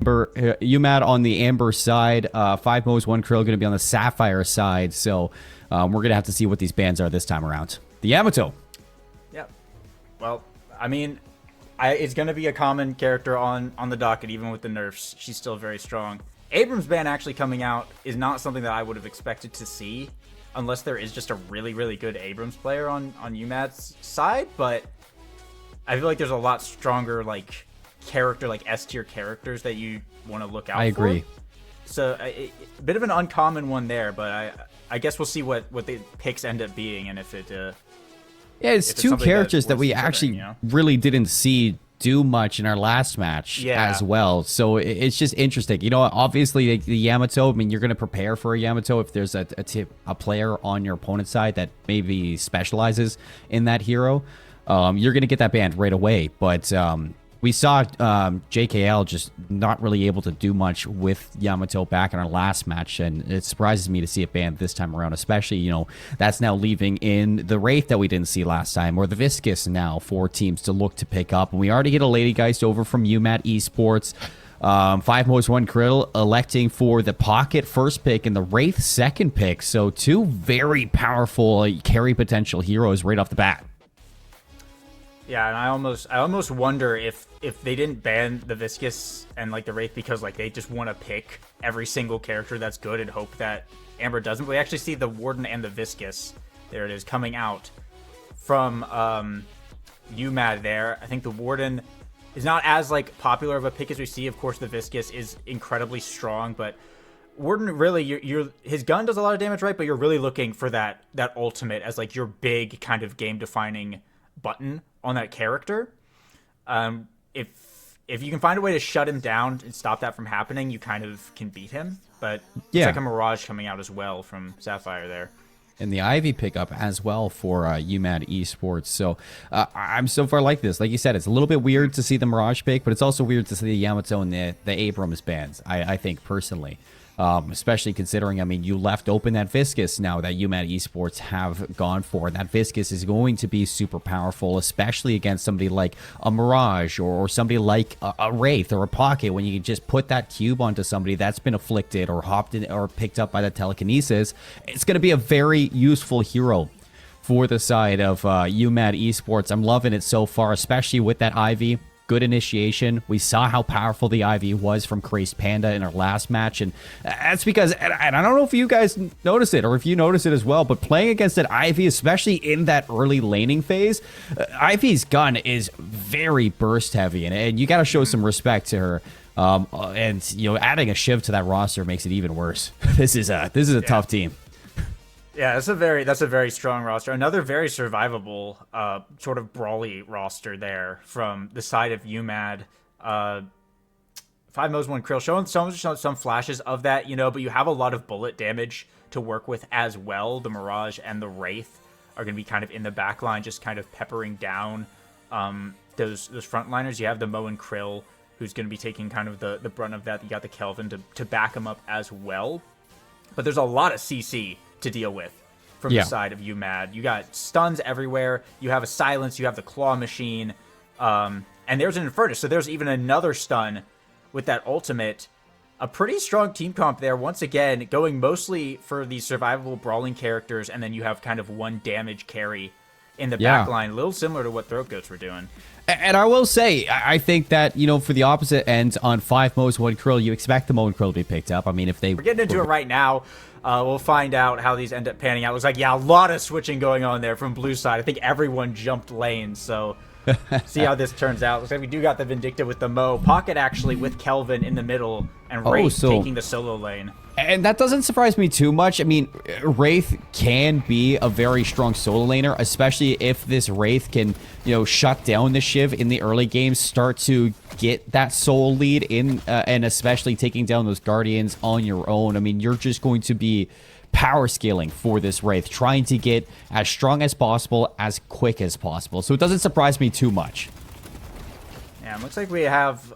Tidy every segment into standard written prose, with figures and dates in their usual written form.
UMAD on the Amber side, 5 Mo's, 1 Krill going to be on the Sapphire side, so we're going to have to see what these bans are this time around. The Yamato. Yeah. Well, I mean, it's going to be a common character on the docket, even with the nerfs. She's still very strong. Abrams ban actually coming out is not something that I would have expected to see, unless there is just a really, really good Abrams player on UMAD's side, but I feel like there's a lot stronger, like, character, like S-tier characters that you want to look out for. I agree. So a bit of an uncommon one there, but I guess we'll see what the picks end up being, and if it yeah, it's two characters that we actually really didn't see do much in our last match as well. So it's just interesting. You know, obviously the Yamato, I mean, you're going to prepare for a Yamato if there's a player on your opponent's side that maybe specializes in that hero. You're going to get that banned right away. But we saw JKL just not really able to do much with Yamato back in our last match, and it surprises me to see it banned this time around, especially, you know, that's now leaving in the Wraith that we didn't see last time, or the Viscous now for teams to look to pick up. And we already get a Lady Geist over from UMAT Esports. 5 Mo's, 1 Krill electing for the Pocket first pick and the Wraith second pick. So two very powerful carry potential heroes right off the bat. Yeah, and I almost wonder if they didn't ban the Viscous and like the Wraith because like they just want to pick every single character that's good and hope that Amber doesn't. But we actually see the Warden and the Viscous, there it is, coming out from UMAD there. I think the Warden is not as like popular of a pick as we see. Of course, the Viscous is incredibly strong, but Warden really, his gun does a lot of damage, right? But you're really looking for that ultimate as like your big kind of game defining button on that character. If you can find a way to shut him down and stop that from happening, you kind of can beat him. But it's like a Mirage coming out as well from Sapphire there. And the Ivy pickup as well for UMAD Esports. So I'm so far like this. Like you said, it's a little bit weird to see the Mirage pick, but it's also weird to see the Yamato and the Abrams bans, I think, personally. Especially considering, I mean, you left open that Viscous now that UMAT Esports have gone for. That Viscous is going to be super powerful, especially against somebody like a Mirage or somebody like a Wraith or a Pocket, when you can just put that cube onto somebody that's been afflicted or hopped in or picked up by the telekinesis. It's going to be a very useful hero for the side of UMAT Esports. I'm loving it so far, especially with that Ivy. Good initiation. We saw how powerful the Ivy was from Crazed Panda in our last match, and that's because, and I don't know if you guys notice it or if you notice it as well, but playing against that Ivy, especially in that early laning phase, Ivy's gun is very burst heavy, and you got to show some respect to her. And you know, adding a Shiv to that roster makes it even worse. This is a tough team. Yeah, that's a very strong roster. Another very survivable sort of brawly roster there from the side of UMAD. 5 Mo's, 1 Krill showing some flashes of that, you know, but you have a lot of bullet damage to work with as well. The Mirage and the Wraith are going to be kind of in the back line, just kind of peppering down those frontliners. You have the Mo and Krill, who's going to be taking kind of the brunt of that. You got the Kelvin to back him up as well. But there's a lot of CC to deal with from the side of UMAD. You got stuns everywhere. You have a silence. You have the claw machine. And there's an Infernus. So there's even another stun with that ultimate. A pretty strong team comp there. Once again, going mostly for these survivable brawling characters. And then you have kind of one damage carry in the back line. A little similar to what Throat Goats were doing. And I will say, I think that, you know, for the opposite ends on 5 Mo's, 1 Krill, you expect the Mo and Krill to be picked up. I mean, if they... We're getting into it right now. We'll find out how these end up panning out. Looks like, a lot of switching going on there from blue side. I think everyone jumped lanes, so see how this turns out. Looks like we do got the Vindicta with the Mo. Pocket actually with Kelvin in the middle, and Wraith taking the solo lane. And that doesn't surprise me too much. I mean, Wraith can be a very strong solo laner, especially if this Wraith can, you know, shut down the Shiv in the early games, start to get that solo lead in, and especially taking down those Guardians on your own. I mean, you're just going to be power scaling for this Wraith, trying to get as strong as possible, as quick as possible. So it doesn't surprise me too much. Yeah, it looks like we have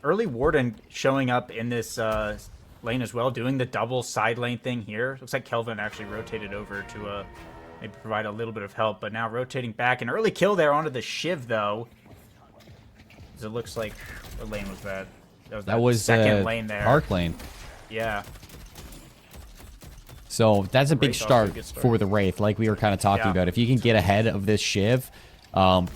early Warden showing up in this lane as well, doing the double side lane thing here. Looks like Kelvin actually rotated over to maybe provide a little bit of help, but now rotating back. An early kill there onto the Shiv, though. 'Cause it looks like what lane was that? That was second lane there. Park lane. Yeah. So that's a big Wraith also start a good start. for the Wraith, like we were kind of talking about. If you can get ahead of this Shiv,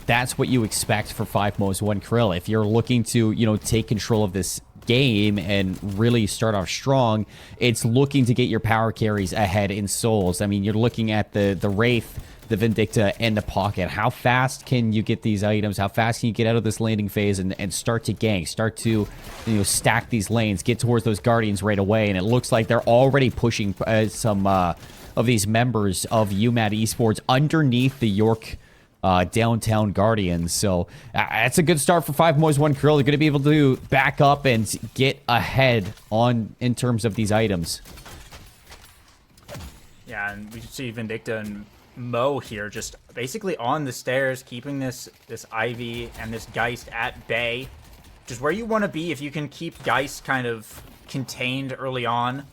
that's what you expect for 5-1 Krill. If you're looking to, you know, take control of this game and really start off strong, it's looking to get your power carries ahead in souls. I mean, you're looking at the Wraith, the Vindicta, and the Pocket. How fast can you get these items? How fast can you get out of this landing phase and start to gank, start to, you know, stack these lanes, get towards those Guardians right away? And it looks like they're already pushing some of these members of UMAD Esports underneath the York downtown Guardians. So that's a good start for 5-1 Krill. They're going to be able to back up and get ahead in terms of these items. Yeah, and we see Vindicta and Mo here just basically on the stairs, keeping this Ivy and this Geist at bay. Just where you want to be. If you can keep Geist kind of contained early on,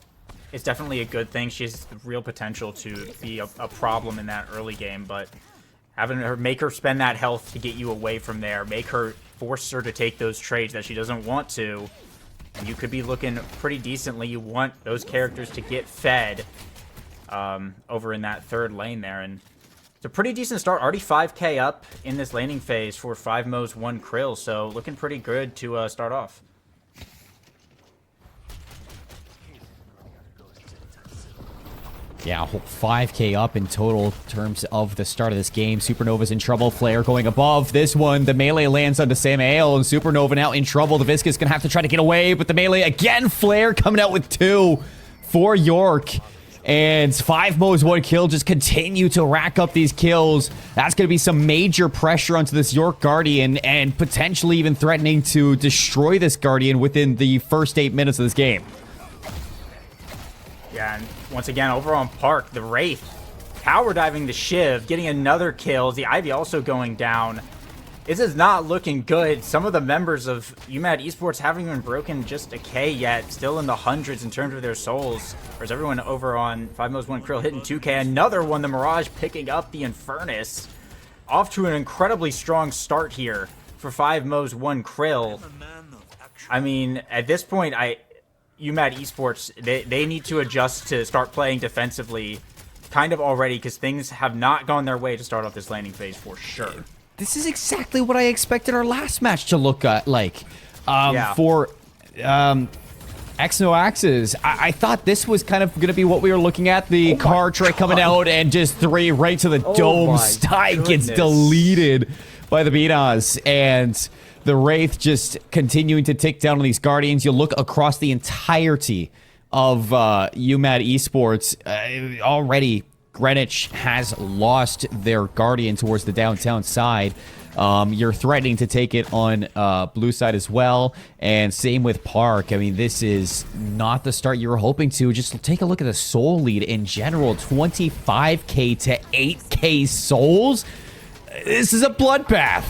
it's definitely a good thing. She has the real potential to be a problem in that early game, but having her make her spend that health to get you away from there, force her to take those trades that she doesn't want to, and you could be looking pretty decently. You want those characters to get fed over in that third lane there, and it's a pretty decent start. Already 5k up in this laning phase for 5-1 Krill, so looking pretty good to start off. Yeah, 5k up in total terms of the start of this game. Supernova's in trouble. Flare going above. This one, the melee lands onto Samael, and Supernova now in trouble. The Visca's gonna have to try to get away, but the melee again. Flare coming out with 2 for York. And 5-1 Kill just continue to rack up these kills. That's going to be some major pressure onto this York Guardian and potentially even threatening to destroy this Guardian within the first 8 minutes of this game. Yeah, and once again, over on Park, the Wraith power diving the Shiv, getting another kill. The Ivy also going down. This is not looking good. Some of the members of UMAD Esports haven't even broken just a K yet. Still in the hundreds in terms of their souls. Whereas everyone over on 5-1 Krill hitting 2K. Another one, the Mirage picking up the Infernus. Off to an incredibly strong start here for 5-1 Krill. I mean, at this point, UMAD Esports, they need to adjust to start playing defensively kind of already, because things have not gone their way to start off this landing phase for sure. This is exactly what I expected our last match to look like. Yeah. For X No Axes, I thought this was kind of going to be what we were looking at. The car trick coming out and just 3 right to the dome. Stye gets deleted by the Beanas. And the Wraith just continuing to tick down on these Guardians. You look across the entirety of UMAD Esports. Already, Greenwich has lost their Guardian towards the downtown side. You're threatening to take it on blue side as well, and same with Park. I mean, this is not the start you were hoping to. Just take a look at the soul lead in general. 25k to 8k souls. This is a bloodbath.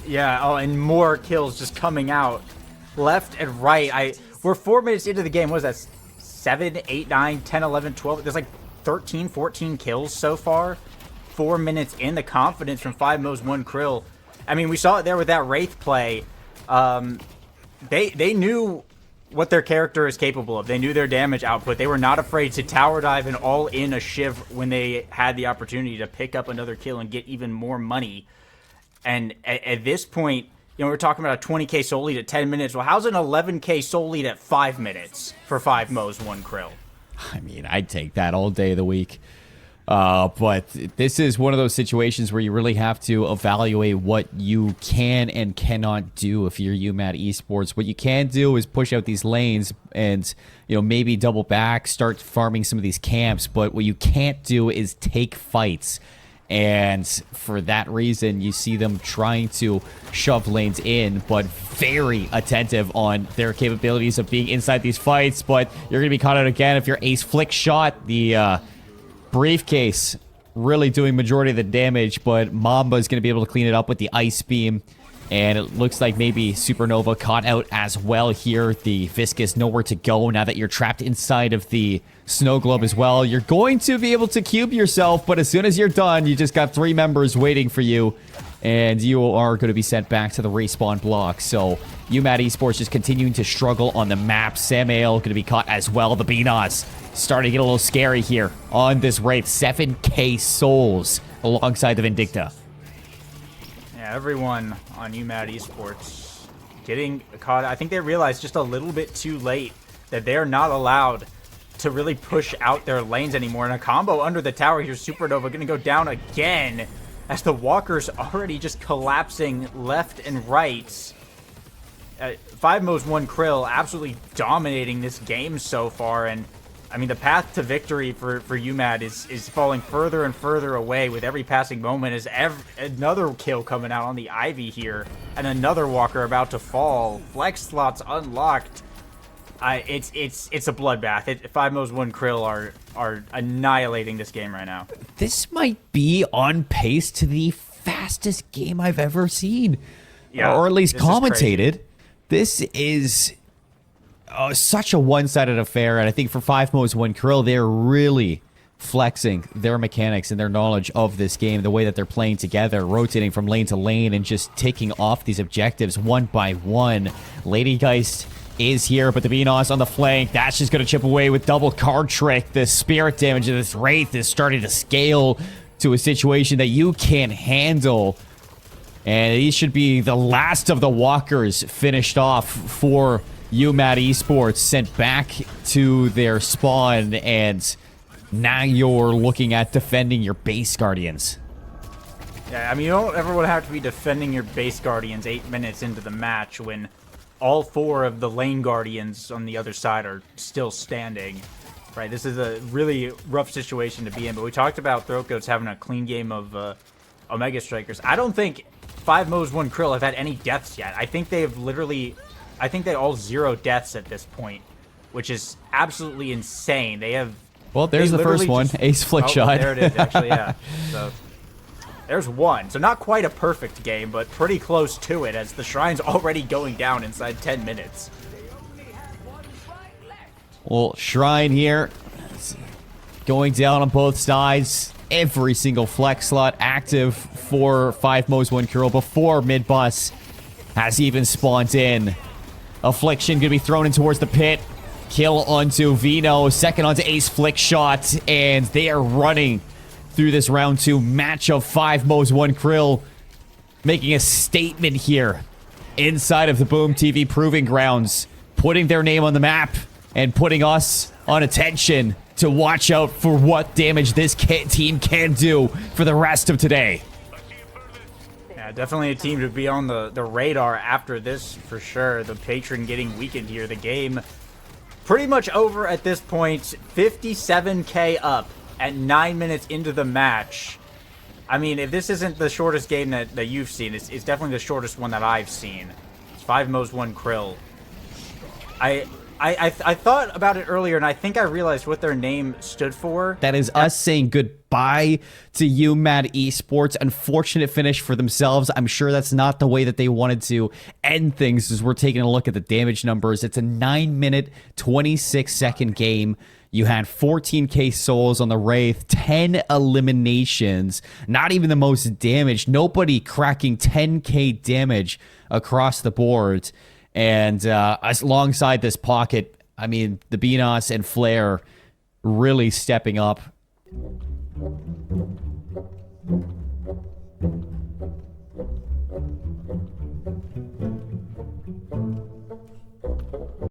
Yeah, oh, and more kills just coming out left and right. We're 4 minutes into the game. What is that? 7, 8, 9, 10, 11, 12. There's like 13, 14 kills so far. 4 minutes in. The confidence from 5-1 Krill. I mean, we saw it there with that Wraith play. They knew what their character is capable of. They knew their damage output. They were not afraid to tower dive and all in a Shiv when they had the opportunity to pick up another kill and get even more money. And at this point, you know, we're talking about a 20k soul lead at 10 minutes. Well, how's an 11k soul lead at 5 minutes for 5-1 Krill? I mean, I'd take that all day of the week. But this is one of those situations where you really have to evaluate what you can and cannot do if you're UMAD Esports. What you can do is push out these lanes and, you know, maybe double back, start farming some of these camps. But what you can't do is take fights. And for that reason, you see them trying to shove lanes in, but very attentive on their capabilities of being inside these fights. But you're going to be caught out again if your ace flick shot. The briefcase really doing majority of the damage, but Mamba is going to be able to clean it up with the ice beam. And it looks like maybe Supernova caught out as well here. The Viscous nowhere to go now that you're trapped inside of the snow globe as well. You're going to be able to cube yourself, but as soon as you're done, you just got 3 members waiting for you and you are going to be sent back to the respawn block. So UMAT Esports just continuing to struggle on the map. Samael going to be caught as well. The BNOS starting to get a little scary here on this Wraith. 7k souls alongside the Vindicta. Yeah, everyone on UMAT Esports getting caught. I think they realized just a little bit too late that they're not allowed to really push out their lanes anymore. And a combo under the tower here, Supernova going to go down again as the walkers already just collapsing left and right. 5-1 Krill absolutely dominating this game so far, and I mean the path to victory for UMAT is falling further and further away with every passing moment as another kill coming out on the Ivy here, and another walker about to fall. Flex slots unlocked. It's a bloodbath. 5-1 Krill are annihilating this game right now. This might be on pace to the fastest game I've ever seen, or at least commentated. This is such a one-sided affair, and I think for 5-1 Krill, they're really flexing their mechanics and their knowledge of this game, the way that they're playing together, rotating from lane to lane, and just taking off these objectives one by one. Lady Geist is here, but the BNOS on the flank, that's just going to chip away with double card trick. The spirit damage of this Wraith is starting to scale to a situation that you can't handle. And these should be the last of the walkers finished off for UMAT Esports, sent back to their spawn, and now you're looking at defending your base guardians. Yeah, I mean, you don't ever want to have to be defending your base guardians 8 minutes into the match when all 4 of the lane guardians on the other side are still standing. Right, this is a really rough situation to be in, but we talked about Throatgoats having a clean game of Omega Strikers. I don't think 5-1 Krill have had any deaths yet. I think they all 0 deaths at this point, which is absolutely insane. They have... Well, there's the first one. Ace flick shot. There it is, actually, yeah. So there's one. So not quite a perfect game, but pretty close to it, as the Shrine's already going down inside 10 minutes. Well, Shrine here going down on both sides. Every single flex slot active for 5-1 Krill before mid-bus has even spawned in. Affliction going to be thrown in towards the pit. Kill onto Vino. Second onto Ace flick shot. And they are running through this round 2 match of 5-1 Krill, making a statement here inside of the Boom TV Proving Grounds, putting their name on the map and putting us on attention to watch out for what damage this team can do for the rest of today. Yeah, definitely a team to be on the radar after this, for sure. The Patron getting weakened here. The game pretty much over at this point. 57k up at 9 minutes into the match. I mean, if this isn't the shortest game that you've seen, it's definitely the shortest one that I've seen. It's 5-1 Krill. I thought about it earlier, and I think I realized what their name stood for. That is us saying goodbye to UMAT Esports. Unfortunate finish for themselves. I'm sure that's not the way that they wanted to end things, as we're taking a look at the damage numbers. It's a 9-minute, 26-second game. You had 14k souls on the Wraith, 10 eliminations, not even the most damage. Nobody cracking 10k damage across the board. And alongside this pocket, I mean, the BNOS and Flare really stepping up.